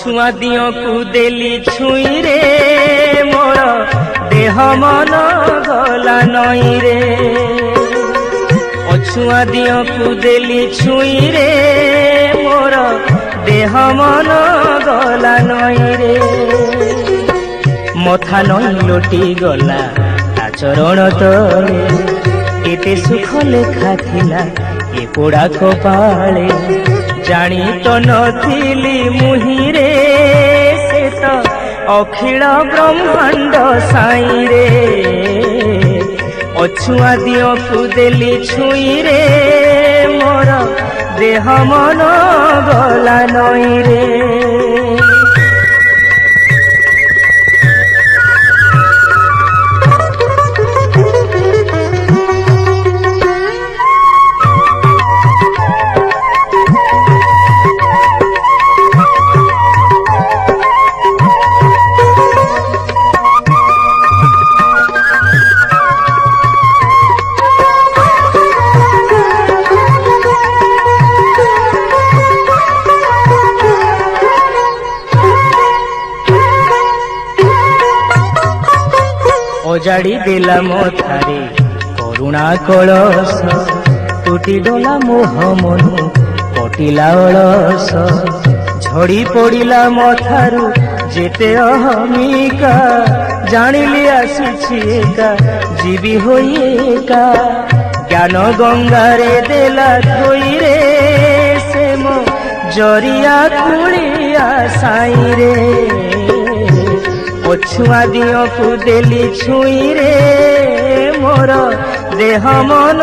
ଅଛୁଆଁ ଦିଅକୁ ଦେଲି ଛୁଇଁରେ ମୋର ଦେହ ମନ ଗଲା ନଈରେ। ଅଛୁଆଁ ଦିଅକୁ ଦେଲି ଛୁଇଁରେ ମୋର ଦେହ ମନ ଗଲା ନଈରେ। ମଥା ନଈ ଲୋଟି ଗଲା ତା ଚରଣ ତଳେ, ଏତେ ସୁଖ ଲେଖା ଥିଲା ଏ ପୋଡ଼ା କପାଳେ। ଜାଣି ତ ନଥିଲି ମୁହିଁରେ ସେ ତ ଅଖିଳ ବ୍ରହ୍ମାଣ୍ଡ ସାଇଁରେ। ଅଛୁଆଁ ଦିଅକୁ ଦେଲି ଛୁଇଁରେ ମୋର ଦେହ ମନ ଗଲା ନଈରେ। ଅଜାଡ଼ି ଦେଲା ମଥାରେ କରୁଣା କଳସ, ତୁଟି ଗଲା ମୋହ ମନୁ କଟିଲା ଅଳସ। ଝଡ଼ି ପଡ଼ିଲା ମଥାରୁ ଯେତେ ଅହମିକା, ଜାଣିଲି ଆସିଛି ଏକା ଯିବି ହୋଇ ଏକା। ଜ୍ଞାନ ଗଙ୍ଗାରେ ଦେଲା ଧୋଇରେ ସେ ମୋ ଜରିଆ କୁଳିଆ ସାଇଁରେ। ଅଛୁଆଁ ଦିଅକୁ ଦେଲି ଛୁଇଁରେ ମୋର ଦେହ ମନ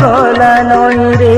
ଗଲା ନଈରେ।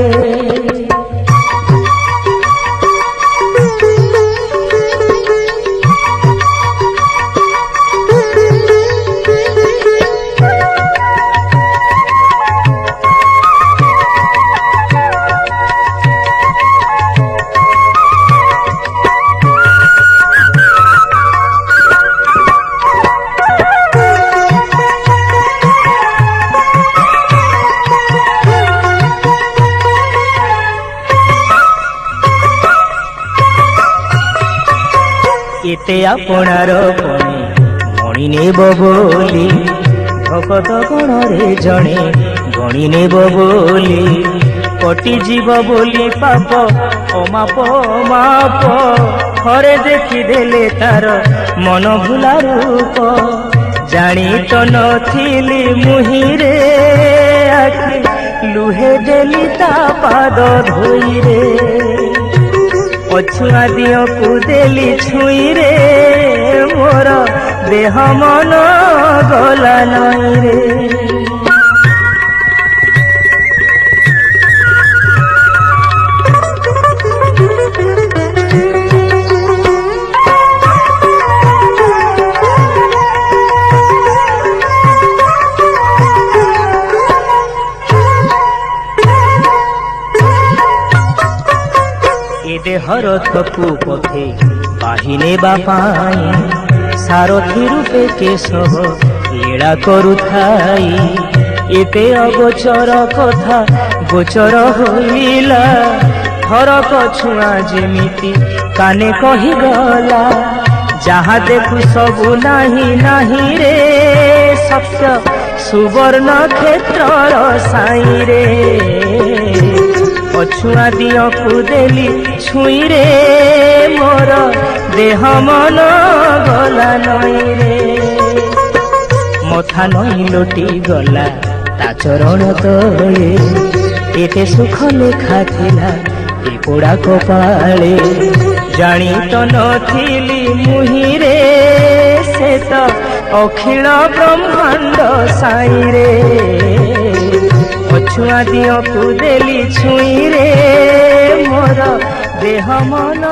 ଏତେ ଆପଣାର ପଣି ମଣି ନେବ ବୋଲି, ଭକତ ଗଣରେ ଜଣେ ଗଣି ନେବ ବୋଲି। କଟିଯିବ ବୋଲି ପାପ ଅମାପ ଅମାପ, ଥରେ ଦେଖିଦେଲେ ତାର ମନ ଭୁଲା ରୂପ। ଜାଣି ତ ନଥିଲି ମୁହିଁରେ ଆଖି ଲୁହେ ଦେଲି ତା ପାଦ ଧୋଇରେ। ଅଛୁଆଁ ଦିଅକୁ ଦେଲି ଛୁଇଁରେ ମୋର ଦେହ ମନ ଗଲା ନଈରେ। ଦେହର ଥକୁ ପଥେ ବାହି ନେବା ପାଇଁ, ସାରଥି ରୂପେ କେଶବ ଲୀଳା କରୁଥାଇ। ଏତେ ଅଗୋଚର କଥା ଗୋଚର ହୋଇଲା, ଥରକ ଛୁଆଁ ଯେମିତି କାନେ କହିଗଲା। ଯାହା ଦେଖୁ ସବୁ ନାହିଁ ନାହିଁ ରେ ସତ୍ୟ ସୁବର୍ଣ୍ଣ କ୍ଷେତ୍ରର ସାଇଁରେ। ଅଛୁଆଁ ଦିଅକୁ ଦେଲି ଛୁଇଁରେ ମୋର ଦେହ ମନ ଗଲା ନଈରେ। ମଥା ନଈ ଲୋଟି ଗଲା ତା ଚରଣ ତଳେ, ଏତେ ସୁଖ ଲେଖା ଥିଲା ଏ ପୋଡ଼ା କପାଳେ। ଜାଣି ତ ନଥିଲି ମୁହିଁରେ ସେ ତ ଅଖିଳ ବ୍ରହ୍ମାଣ୍ଡ ସାଇଁରେ। ଅଛୁଆଁ ଦିଅକୁ ଦେଲି ଛୁଇଁରେ ମୋର ଦେହ ମନ